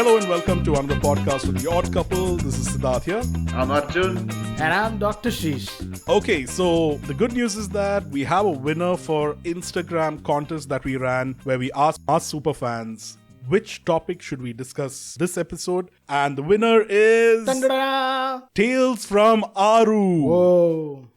Hello and welcome to another podcast of The Odd Couple. This is Siddharth here. I'm Arjun. And I'm Dr. Sheesh. Okay, so the good news is that we have a winner for Instagram contest that we ran where we asked our superfans which topic should we discuss this episode, and the winner is Dun-da-da! Tales from Aru. Whoa.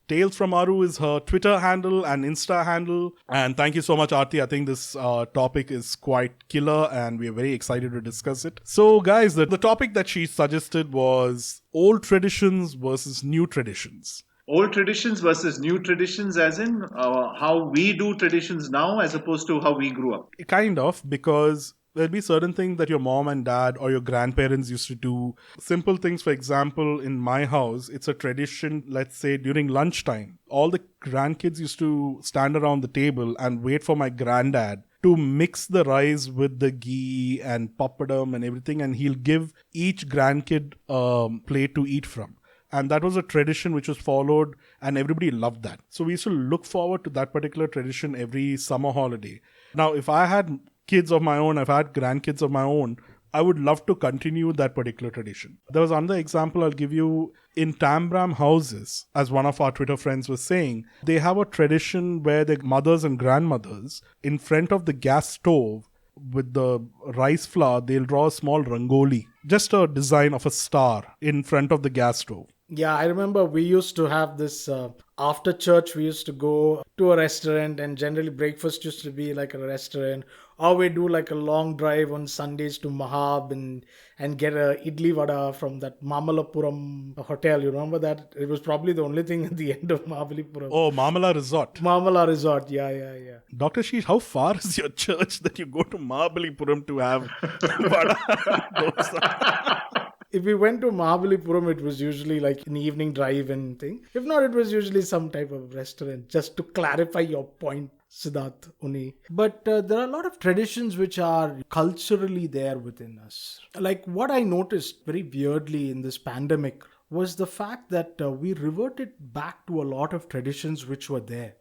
Tales from Aru is her Twitter handle and Insta handle. And thank you so much, Aarti. I think this topic is quite killer and we are very excited to discuss it. So guys, the topic that she suggested was old traditions versus new traditions. Old traditions versus new traditions, as in how we do traditions now as opposed to how we grew up. Kind of, because there'll be certain things that your mom and dad or your grandparents used to do. Simple things, for example, in my house, it's a tradition, let's say during lunchtime. All the grandkids used to stand around the table and wait for my granddad to mix the rice with the ghee and papadam and everything, and he'll give each grandkid a plate to eat from. And that was a tradition which was followed and everybody loved that. So we used to look forward to that particular tradition every summer holiday. Now, if I had kids of my own, I've had grandkids of my own, I would love to continue that particular tradition. There was another example I'll give you. In Tambram houses, as one of our Twitter friends was saying, they have a tradition where the mothers and grandmothers, in front of the gas stove, with the rice flour, they'll draw a small rangoli, just a design of a star in front of the gas stove. Yeah, I remember we used to have this after church. We used to go to a restaurant, and generally breakfast used to be like a restaurant. Or we do like a long drive on Sundays to Mahab and get a idli vada from that Mamalapuram hotel. You remember that? It was probably the only thing at the end of Mahabalipuram. Oh, Mamala Resort. Mamala Resort, yeah. Dr. Sheesh, how far is your church that you go to Mahabalipuram to have vada and dosa? If we went to Mahabalipuram, it was usually like an evening drive and thing. If not, it was usually some type of restaurant, just to clarify your point, Siddharth Uni. But there are a lot of traditions which are culturally there within us. Like what I noticed very weirdly in this pandemic was the fact that we reverted back to a lot of traditions which were there.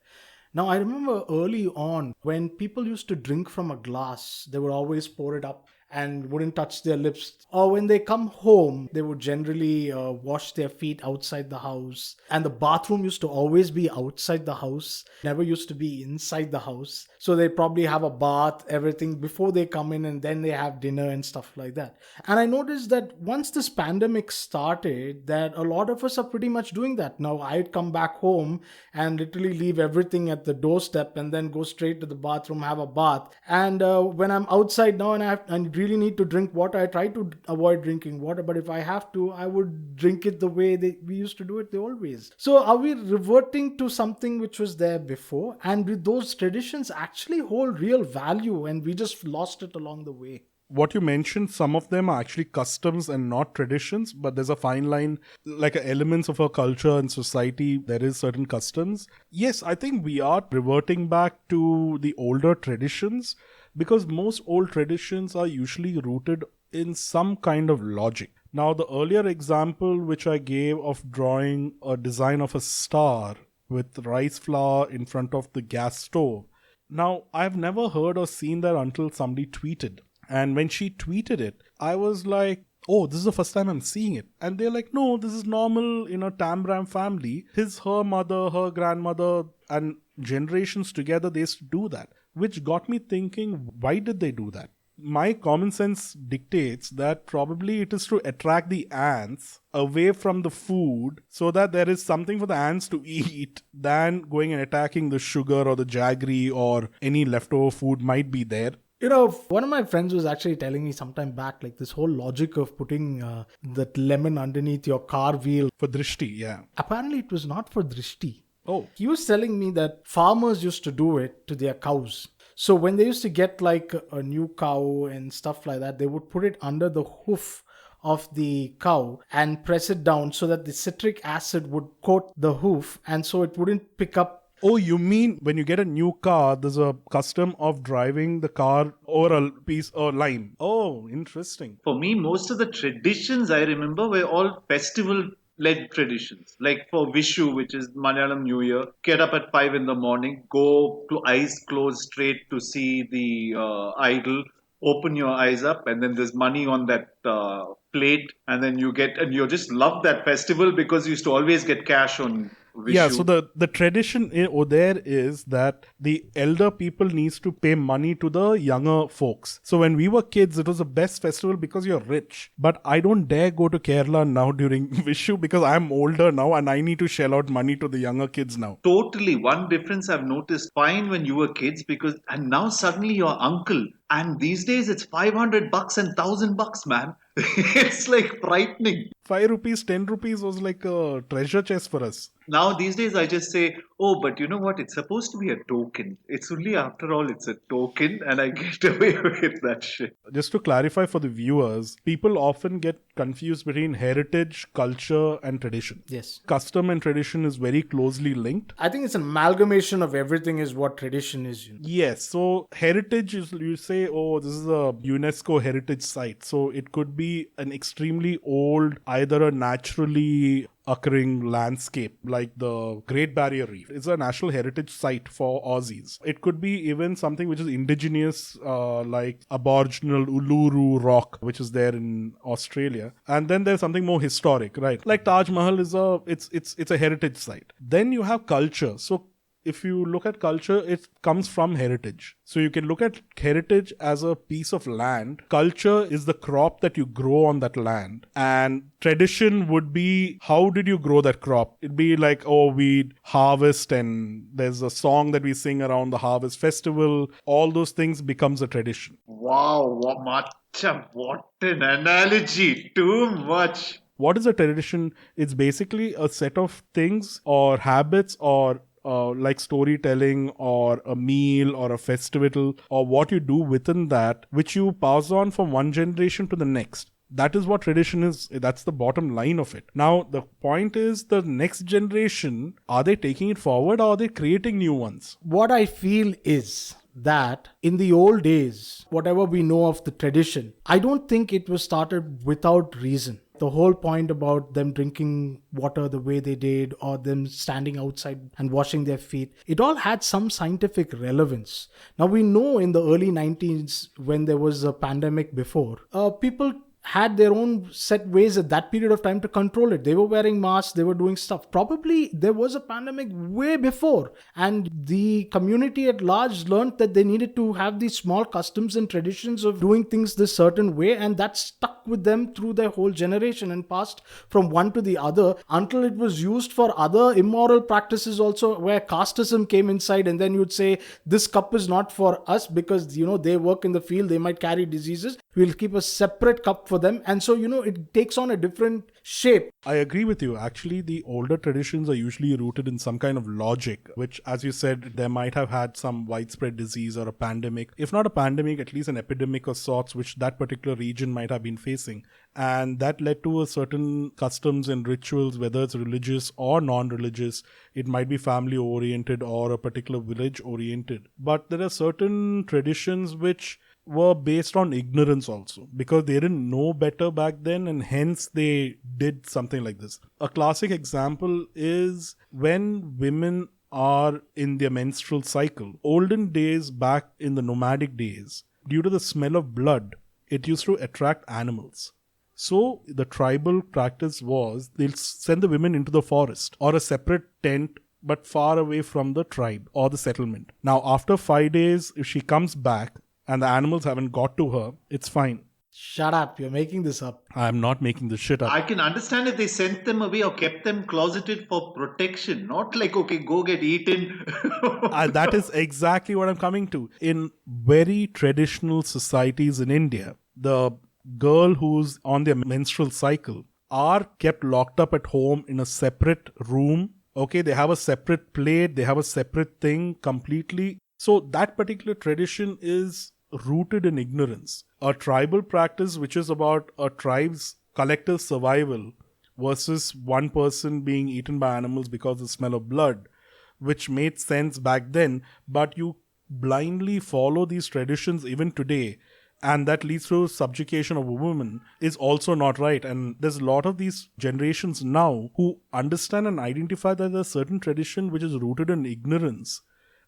Now, I remember early on when people used to drink from a glass, they would always pour it up and wouldn't touch their lips. Or when they come home, they would generally wash their feet outside the house. And the bathroom used to always be outside the house, never used to be inside the house. So they probably have a bath, everything before they come in, and then they have dinner and stuff like that. And I noticed that once this pandemic started, that a lot of us are pretty much doing that. Now, I'd come back home and literally leave everything at the doorstep and then go straight to the bathroom, have a bath. And when I'm outside now and I really need to drink water, I try to avoid drinking water, but if I have to, I would drink it the way we used to do it the old ways. So are we reverting to something which was there before, and with those traditions actually hold real value and we just lost it along the way? What you mentioned, some of them are actually customs and not traditions, but there's a fine line, like elements of our culture and society, there is certain customs. Yes, I think we are reverting back to the older traditions, because most old traditions are usually rooted in some kind of logic. Now, the earlier example which I gave of drawing a design of a star with rice flour in front of the gas stove. Now, I've never heard or seen that until somebody tweeted. And when she tweeted it, I was like, oh, this is the first time I'm seeing it. And they're like, no, this is normal in a Tambram family. Her mother, her grandmother, and generations together, they used to do that. Which got me thinking, why did they do that? My common sense dictates that probably it is to attract the ants away from the food so that there is something for the ants to eat than going and attacking the sugar or the jaggery or any leftover food might be there. You know, one of my friends was actually telling me sometime back, like this whole logic of putting that lemon underneath your car wheel. For drishti, yeah. Apparently, it was not for drishti. Oh. He was telling me that farmers used to do it to their cows. So when they used to get like a new cow and stuff like that, they would put it under the hoof of the cow and press it down so that the citric acid would coat the hoof, and so it wouldn't pick up. Oh, you mean when you get a new car, there's a custom of driving the car over a piece or lime. Oh, interesting. For me, most of the traditions I remember were all festival-led traditions. Like for Vishu, which is Malayalam New Year, get up at 5 in the morning, go eyes closed straight to see the idol, open your eyes up, and then there's money on that plate, and then you just love that festival because you used to always get cash on Yeah, so Vishu. the tradition there is that the elder people needs to pay money to the younger folks. So when we were kids, it was the best festival because you're rich. But I don't dare go to Kerala now during Vishu because I'm older now and I need to shell out money to the younger kids now. Totally. One difference I've noticed, fine when you were kids, and now suddenly your uncle, and these days it's 500 bucks and 1,000 bucks, man. It's like frightening. 5 rupees, 10 rupees was like a treasure chest for us. Now these days I just say, oh, but you know what? It's supposed to be a token. It's only, after all, it's a token, and I get away with that shit. Just to clarify for the viewers, people often get confused between heritage, culture, and tradition. Yes. Custom and tradition is very closely linked. I think it's an amalgamation of everything is what tradition is. Yes, so heritage is, you say, oh, this is a UNESCO heritage site. So it could be an extremely old, either a naturally occurring landscape like the Great Barrier Reef. It's a national heritage site for Aussies. It could be even something which is indigenous, like Aboriginal Uluru Rock, which is there in Australia. And then there's something more historic, right? Like Taj Mahal is it's a heritage site. Then you have culture. So if you look at culture, it comes from heritage. So you can look at heritage as a piece of land. Culture is the crop that you grow on that land. And tradition would be, how did you grow that crop? It'd be like, oh, we harvest and there's a song that we sing around the harvest festival. All those things becomes a tradition. Wow, what an analogy. Too much. What is a tradition? It's basically a set of things or habits or like storytelling or a meal or a festival or what you do within that, which you pass on from one generation to the next. That is what tradition is. That's the bottom line of it. Now, the point is the next generation, are they taking it forward or are they creating new ones? What I feel is that in the old days, whatever we know of the tradition, I don't think it was started without reason. The whole point about them drinking water the way they did or them standing outside and washing their feet, it all had some scientific relevance. Now we know in the early 19s when there was a pandemic before, people had their own set ways at that period of time to control it. They were wearing masks, they were doing stuff. Probably there was a pandemic way before, and the community at large learned that they needed to have these small customs and traditions of doing things this certain way, and that stuck with them through their whole generation and passed from one to the other until it was used for other immoral practices also, where casteism came inside, and then you'd say this cup is not for us because they work in the field, they might carry diseases, we'll keep a separate cup for them. And so it takes on a different shape. I agree with you. Actually, the older traditions are usually rooted in some kind of logic, which, as you said, there might have had some widespread disease or a pandemic. If not a pandemic, at least an epidemic of sorts, which that particular region might have been facing. And that led to a certain customs and rituals, whether it's religious or non-religious. It might be family oriented or a particular village oriented. But there are certain traditions which were based on ignorance also, because they didn't know better back then, and hence they did something like this. A classic example is when women are in their menstrual cycle. Olden days, back in the nomadic days, due to the smell of blood, it used to attract animals. So the tribal practice was they'll send the women into the forest or a separate tent but far away from the tribe or the settlement. Now after 5 days, if she comes back and the animals haven't got to her, it's fine. Shut up, you're making this up. I'm not making this shit up. I can understand if they sent them away or kept them closeted for protection, not like, okay, go get eaten. That is exactly what I'm coming to. In very traditional societies in India, the girl who's on their menstrual cycle are kept locked up at home in a separate room. Okay, they have a separate plate, they have a separate thing completely. So that particular tradition is rooted in ignorance. A tribal practice which is about a tribe's collective survival versus one person being eaten by animals because of the smell of blood, which made sense back then, but you blindly follow these traditions even today, and that leads to subjugation of a woman, is also not right. And there's a lot of these generations now who understand and identify that there's a certain tradition which is rooted in ignorance,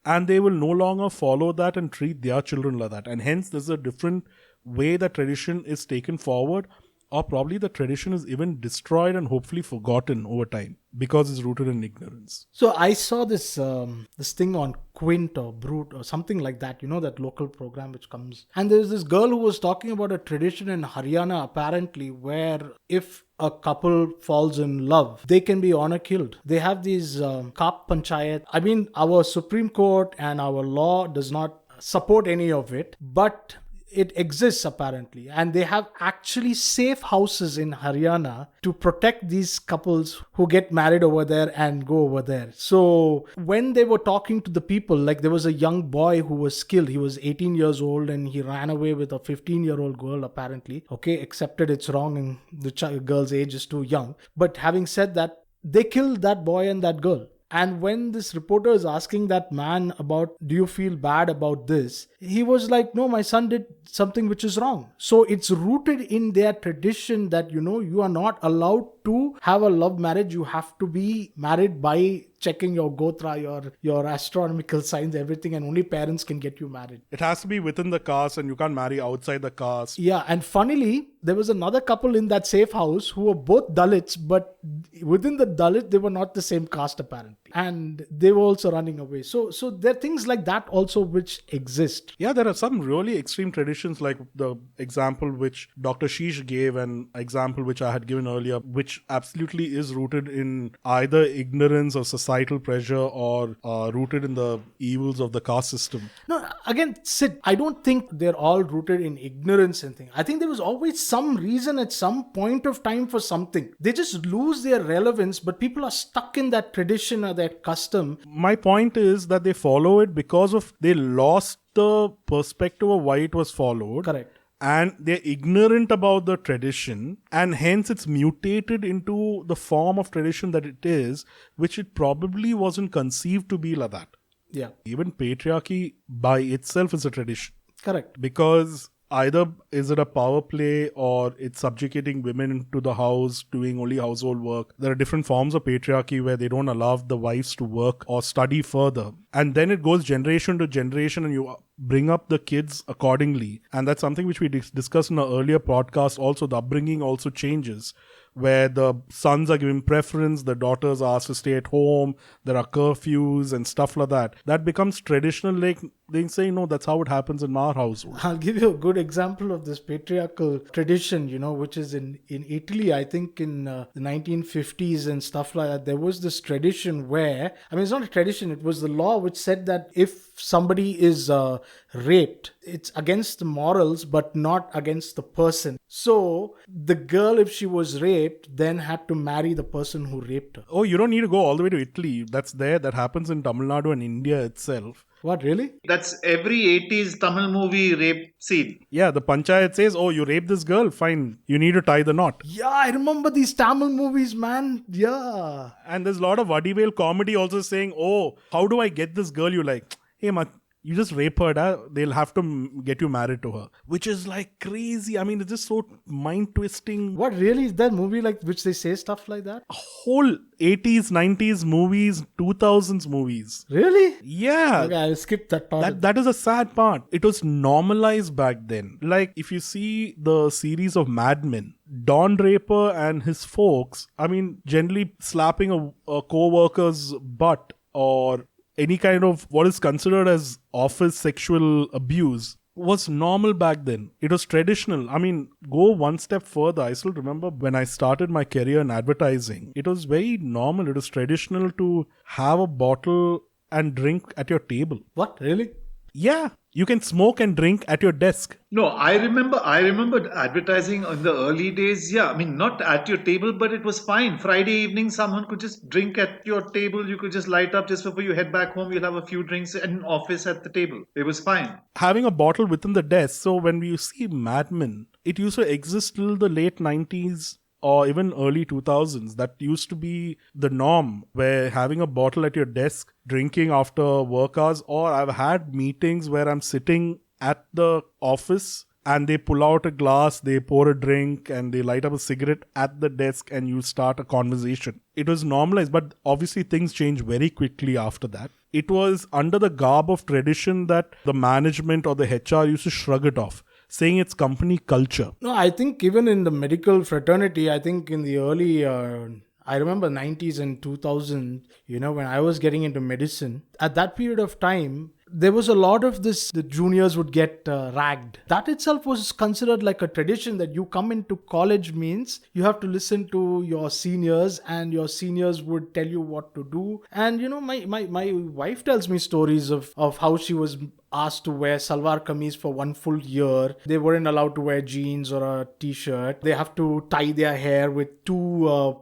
and they will no longer follow that and treat their children like that. And hence there's a different way that tradition is taken forward, or probably the tradition is even destroyed and hopefully forgotten over time because it's rooted in ignorance. So I saw this this thing on Quint or Brute or something like that, that local program which comes. And there's this girl who was talking about a tradition in Haryana apparently where if a couple falls in love, they can be honor killed. They have these Kap Panchayat. I mean, our Supreme Court and our law does not support any of it, but it exists apparently, and they have actually safe houses in Haryana to protect these couples who get married over there and go over there. So when they were talking to the people, like there was a young boy who was killed. He was 18 years old and he ran away with a 15-year-old girl apparently. Okay, accepted it's wrong and the girl's age is too young. But having said that, they killed that boy and that girl. And when this reporter is asking that man about, do you feel bad about this? He was like, no, my son did something which is wrong. So it's rooted in their tradition that, you are not allowed to have a love marriage. You have to be married by checking your gotra, your astronomical signs, everything, and only parents can get you married. It has to be within the caste and you can't marry outside the caste. Yeah, and funnily, there was another couple in that safe house who were both Dalits, but within the Dalit, they were not the same caste apparently. And they were also running away. So there are things like that also which exist. Yeah, there are some really extreme traditions like the example which Dr. Sheesh gave and example which I had given earlier, which absolutely is rooted in either ignorance or societal pressure or rooted in the evils of the caste system. No, again, Sid, I don't think they're all rooted in ignorance and things. I think there was always some reason at some point of time for something. They just lose their relevance, but people are stuck in that tradition or that custom. My point is that they follow it because of they lost the perspective of why it was followed. Correct. And they're ignorant about the tradition, and hence it's mutated into the form of tradition that it is, which it probably wasn't conceived to be like that. Yeah. Even patriarchy by itself is a tradition. Correct. Because either is it a power play or it's subjugating women into the house, doing only household work. There are different forms of patriarchy where they don't allow the wives to work or study further. And then it goes generation to generation and you bring up the kids accordingly. And that's something which we discussed in an earlier podcast also. The upbringing also changes, where the sons are given preference, the daughters are asked to stay at home, there are curfews and stuff like that. That becomes traditional, like they say, no, that's how it happens in our household. I'll give you a good example of this patriarchal tradition, which is in Italy, I think in the 1950s and stuff like that. There was this tradition where, it's not a tradition, it was the law which said that if somebody is raped, it's against the morals but not against the person. So the girl, if she was raped, then had to marry the person who raped her. Oh, you don't need to go all the way to Italy. That's there. That happens in Tamil Nadu and India itself. What, really? That's every 80s Tamil movie rape scene. Yeah, the panchayat says, oh, you raped this girl? Fine. You need to tie the knot. Yeah, I remember these Tamil movies, man. Yeah. And there's a lot of Vadivel comedy also saying, oh, how do I get this girl? You like, hey, you just rape her, they'll have to get you married to her. Which is like crazy. It's just so mind-twisting. What, really? Is that movie like which they say stuff like that? Whole 80s, 90s movies, 2000s movies. Really? Yeah. Okay, I'll skip that part. That is a sad part. It was normalized back then. Like, if you see the series of Mad Men, Don Draper and his folks, generally slapping a co-worker's butt or any kind of what is considered as office sexual abuse was normal back then. It was traditional. Go one step further. I still remember when I started my career in advertising, it was very normal. It was traditional to have a bottle and drink at your table. What? Really? Yeah. You can smoke and drink at your desk. No, I remember advertising in the early days. Yeah, not at your table, but it was fine. Friday evening, someone could just drink at your table. You could just light up just before you head back home. You'll have a few drinks in an office at the table. It was fine. Having a bottle within the desk. So when you see Mad Men, it used to exist till the late 90s. Or even early 2000s, that used to be the norm, where having a bottle at your desk, drinking after work hours, or I've had meetings where I'm sitting at the office and they pull out a glass, they pour a drink and they light up a cigarette at the desk and you start a conversation. It was normalized, but obviously things change very quickly after that. It was under the garb of tradition that the management or the HR used to shrug it off. saying it's company culture. No, I think even in the medical fraternity, I think in the early, I remember 90s and 2000, when I was getting into medicine, at that period of time, there was a lot of this, the juniors would get ragged. That itself was considered like a tradition that you come into college means you have to listen to your seniors and your seniors would tell you what to do. And, my wife tells me stories of how she was asked to wear salwar kameez for one full year. They weren't allowed to wear jeans or a t-shirt. They have to tie their hair with two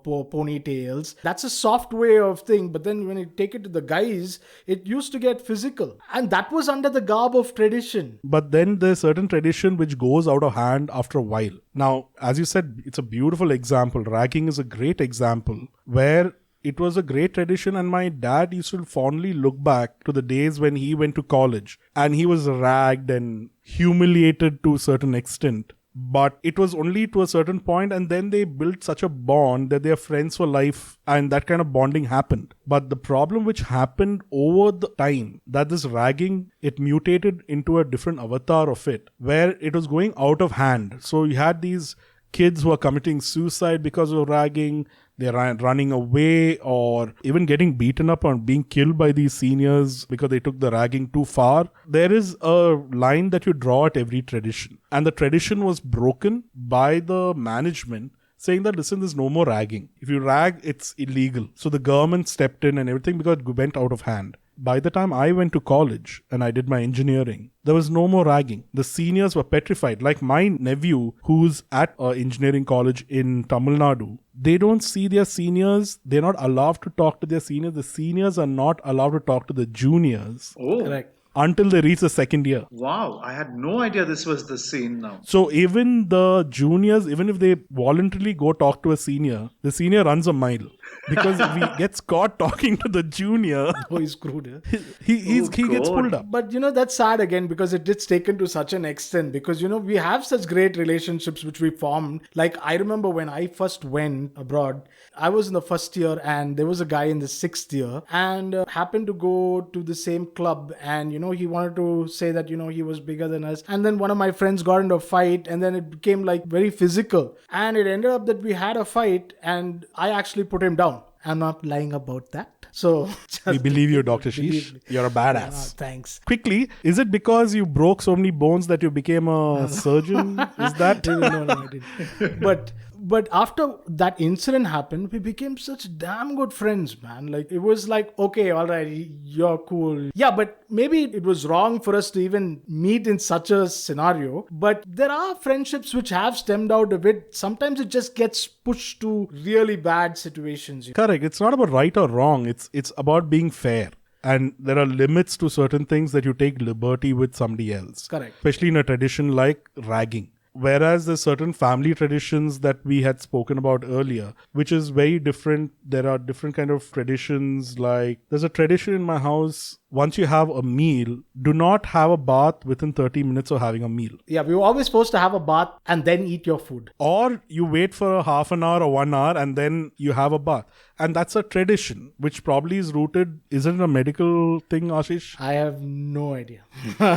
ponytails. That's a soft way of thing. But then when you take it to the guys, it used to get physical. And that was under the garb of tradition. But then there's certain tradition which goes out of hand after a while. Now, as you said, it's a beautiful example. Ragging is a great example where it was a great tradition, and my dad used to fondly look back to the days when he went to college and he was ragged and humiliated to a certain extent. But it was only to a certain point, and then they built such a bond that they are friends for life, and that kind of bonding happened. But the problem which happened over the time, that this ragging, it mutated into a different avatar of it, where it was going out of hand. So you had these kids who are committing suicide because of ragging. They're running away or even getting beaten up or being killed by these seniors because they took the ragging too far. There is a line that you draw at every tradition. And the tradition was broken by the management saying that, listen, there's no more ragging. If you rag, it's illegal. So the government stepped in and everything because it went out of hand. By the time I went to college and I did my engineering, there was no more ragging. The seniors were petrified. Like my nephew, who's at engineering college in Tamil Nadu, they don't see their seniors. They're not allowed to talk to their seniors. The seniors are not allowed to talk to the juniors. Oh, Correct. Until they reach the second year. Wow, I had no idea this was the scene now. So even the juniors, even if they voluntarily go talk to a senior, the senior runs a mile. Because if he gets caught talking to the junior, Oh, he's screwed. Yeah? he gets God. pulled up. But that's sad again because it's taken to such an extent because we have such great relationships which we formed. Like I remember when I first went abroad, I was in the first year and there was a guy in the sixth year and happened to go to the same club and he wanted to say that he was bigger than us, and then one of my friends got into a fight and then it became like very physical and it ended up that we had a fight and I actually put him down. I'm not lying about that. So We believe you, Dr. Believe Sheesh. me. You're a badass. Thanks. Quickly, is it because you broke so many bones that you became a surgeon? Is that? No, I didn't. But after that incident happened, we became such damn good friends, man. Like it was like, okay, all right, you're cool. Yeah, but maybe it was wrong for us to even meet in such a scenario. But there are friendships which have stemmed out of it. Sometimes it just gets pushed to really bad situations. Correct. It's not about right or wrong. It's about being fair. And there are limits to certain things that you take liberty with somebody else. Correct. Especially in a tradition like ragging. Whereas there's certain family traditions that we had spoken about earlier, which is very different. There are different kind of traditions. Like there's a tradition in my house. Once you have a meal, do not have a bath within 30 minutes of having a meal. Yeah, we were always supposed to have a bath and then eat your food. Or you wait for a half an hour or 1 hour and then you have a bath. And that's a tradition which probably is rooted, isn't it a medical thing, Ashish? I have no idea.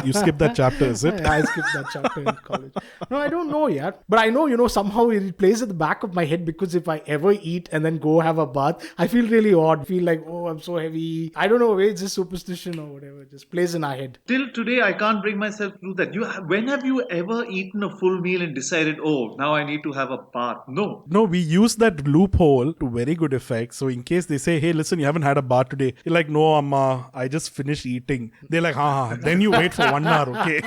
You skipped that chapter, is it? I skipped that chapter in college. No, I don't know yet. But I know, somehow it plays at the back of my head because if I ever eat and then go have a bath, I feel really odd. I feel like, oh, I'm so heavy. I don't know, it's just superstition or whatever. It just plays in our head. Till today, I can't bring myself to do that. When have you ever eaten a full meal and decided, oh, now I need to have a bath? No. No, we use that loophole to very good effect. So in case they say, hey, listen, you haven't had a bath today. You're like, no, Amma, I just finished eating. They're like, ha. Then you wait for 1 hour, okay?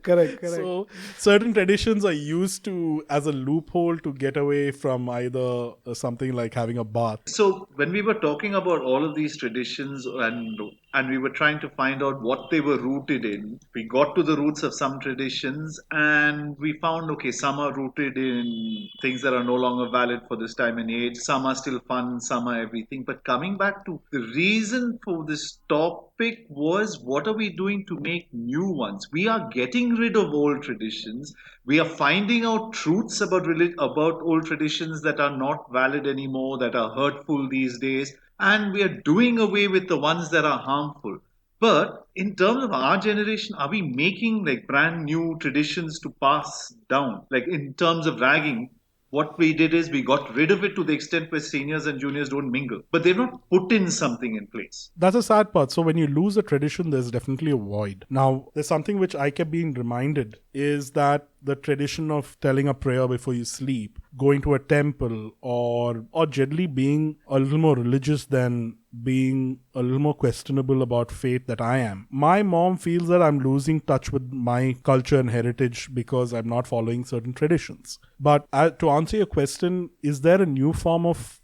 Correct. So certain traditions are used to as a loophole to get away from either something like having a bath. So when we were talking about all of these traditions and we were trying to find out what they were rooted in, we got to the roots of some traditions and we found, okay, some are rooted in things that are no longer valid for this time and age. Some are still fun, some are everything. But coming back to the reason for this topic was, what are we doing to make new ones? We are getting rid of old traditions. We are finding out truths about old traditions that are not valid anymore, that are hurtful these days, and we are doing away with the ones that are harmful. But in terms of our generation, are we making like brand new traditions to pass down? Like in terms of ragging, what we did is we got rid of it to the extent where seniors and juniors don't mingle. But they've not put in something in place. That's a sad part. So when you lose a tradition, there's definitely a void. Now, there's something which I kept being reminded is that the tradition of telling a prayer before you sleep, going to a temple, or generally being a little more religious than being a little more questionable about faith that I am. My mom feels that I'm losing touch with my culture and heritage because I'm not following certain traditions. But to answer your question, is there a new form of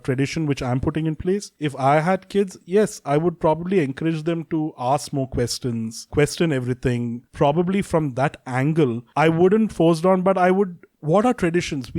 tradition which I'm putting in place? If I had kids, yes, I would probably encourage them to ask more questions, question everything, probably from that angle. I wouldn't force down, but I would. What are traditions?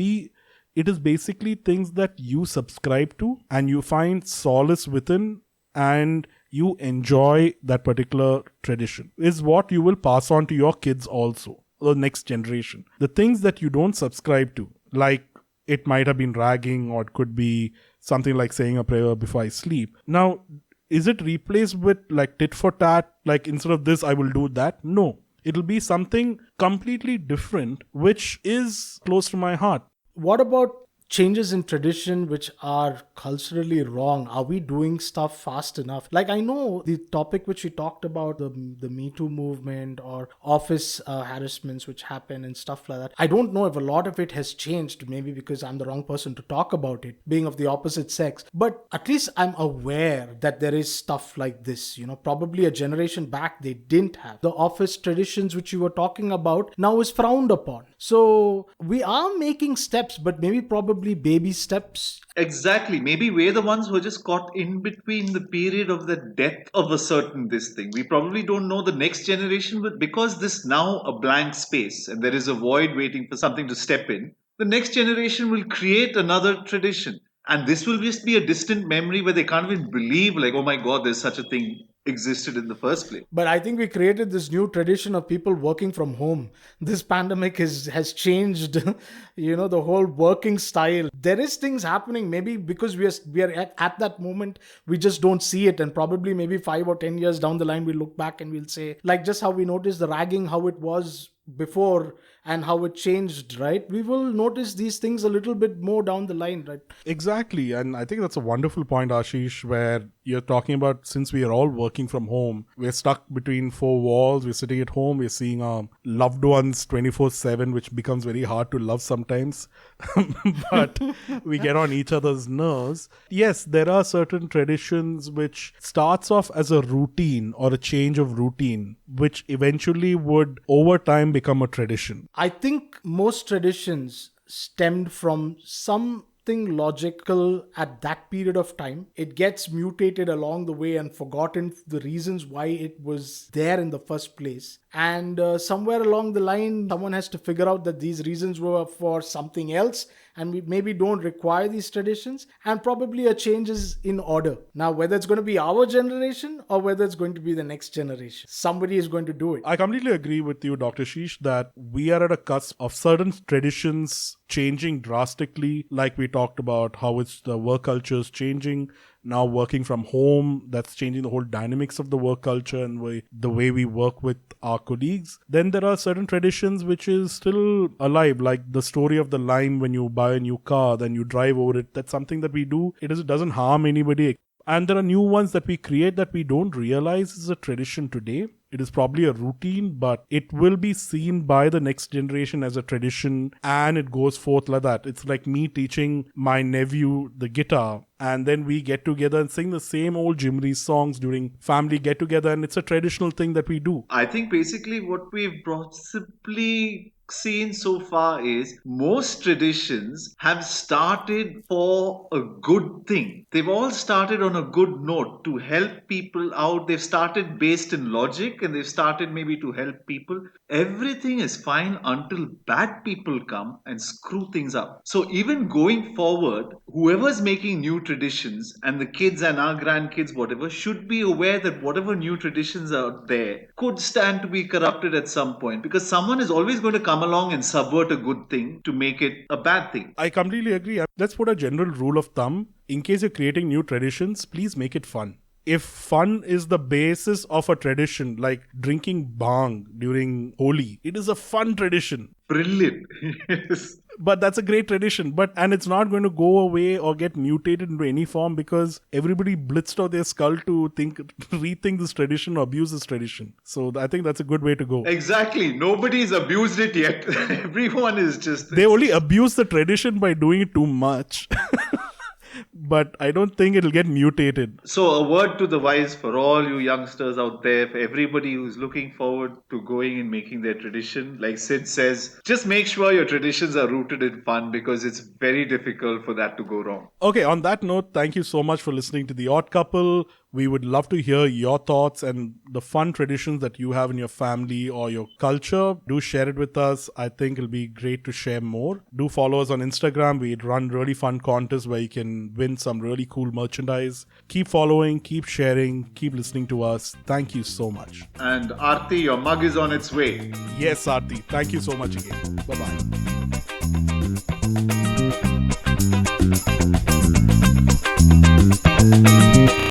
It is basically things that you subscribe to and you find solace within and you enjoy that particular tradition, is what you will pass on to your kids also, the next generation. The things that you don't subscribe to, like it might have been ragging, or it could be something like saying a prayer before I sleep. Now, is it replaced with like tit for tat? Like instead of this, I will do that? No. It'll be something completely different, which is close to my heart. What about changes in tradition which are culturally wrong? Are we doing stuff fast enough? Like, I know the topic which we talked about, the Me Too movement or office harassments which happen and stuff like that. I don't know if a lot of it has changed, maybe because I'm the wrong person to talk about it, being of the opposite sex. But at least I'm aware that there is stuff like this. Probably a generation back they didn't have. The office traditions which you were talking about now is frowned upon. So we are making steps, but maybe probably baby steps. Exactly. Maybe we're the ones who are just caught in between the period of the death of a certain this thing. We probably don't know the next generation, but because this now a blank space and there is a void waiting for something to step in, the next generation will create another tradition. And this will just be a distant memory where they can't even believe, like, oh my God, there's such a thing existed in the first place. But I think we created this new tradition of people working from home. This pandemic has changed, the whole working style. There is things happening, maybe because we are at that moment, we just don't see it. And probably maybe 5 or 10 years down the line, we look back and we'll say, like just how we noticed the ragging, how it was before and how it changed, right? We will notice these things a little bit more down the line, right? Exactly. And I think that's a wonderful point, Ashish, where you're talking about, since we are all working from home, we're stuck between four walls, we're sitting at home, we're seeing our loved ones 24/7, which becomes very hard to love sometimes. But we get on each other's nerves. Yes, there are certain traditions which starts off as a routine or a change of routine, which eventually would over time become a tradition. I think most traditions stemmed from something logical at that period of time. It gets mutated along the way and forgotten the reasons why it was there in the first place. And somewhere along the line, someone has to figure out that these reasons were for something else and we maybe don't require these traditions, and probably a change is in order. Now, whether it's going to be our generation or whether it's going to be the next generation, somebody is going to do it. I completely agree with you, Dr. Sheesh, that we are at a cusp of certain traditions changing drastically, like we talked about how it's the work culture is changing. Now working from home, that's changing the whole dynamics of the work culture and the way we work with our colleagues. Then there are certain traditions which is still alive, like the story of the lime. When you buy a new car, then you drive over it. That's something that we do. It doesn't harm anybody. And there are new ones that we create that we don't realize is a tradition today. It is probably a routine, but it will be seen by the next generation as a tradition, and it goes forth like that. It's like me teaching my nephew the guitar, and then we get together and sing the same old Jimry songs during family get together, and it's a traditional thing that we do. I think basically what we've possibly seen so far is most traditions have started for a good thing. They've all started on a good note to help people out. They've started based in logic and they've started maybe to help people. Everything is fine until bad people come and screw things up. So even going forward, whoever's making new traditions and the kids and our grandkids, whatever, should be aware that whatever new traditions are there could stand to be corrupted at some point, because someone is always going to come along and subvert a good thing to make it a bad thing. I completely agree. Let's put a general rule of thumb. In case you're creating new traditions, please make it fun. if fun is the basis of a tradition, like drinking bhang during Holi, it is a fun tradition. Brilliant. Yes. But that's a great tradition. And it's not going to go away or get mutated into any form because everybody blitzed out their skull to rethink this tradition or abuse this tradition. So I think that's a good way to go. Exactly. Nobody's abused it yet. Everyone is just... They only abuse the tradition by doing it too much. But I don't think it'll get mutated. So a word to the wise for all you youngsters out there, for everybody who's looking forward to going and making their tradition. Like Sid says, just make sure your traditions are rooted in fun because it's very difficult for that to go wrong. Okay, on that note, thank you so much for listening to The Odd Couple. We would love to hear your thoughts and the fun traditions that you have in your family or your culture. Do share it with us. I think it'll be great to share more. Do follow us on Instagram. We run really fun contests where you can win some really cool merchandise. Keep following, keep sharing, keep listening to us. Thank you so much. And Aarti, your mug is on its way. Yes, Aarti. Thank you so much again. Bye-bye.